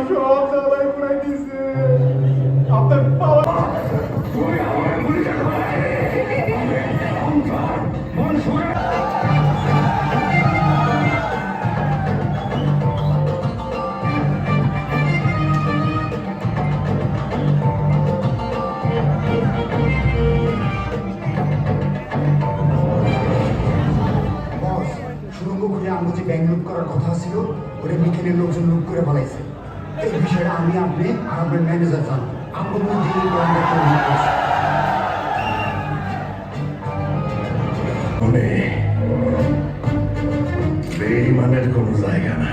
সব জ্বালাই পুরাই দিছে আপনার পাওয়া বস সুরঙ্গ খুঁড়ে আমরা যে ব্যাংক লুট করার কথা ছিল ওটা বিকেলের লোকজন লুট করে ফেলাইছে এই বিষয়টা আমি আপনি আর আপনার ম্যানেজার জানো আপনার মধ্যে এই প্ল্যানটা তৈরি করেছে। বেঈমানের কোনো জায়গা না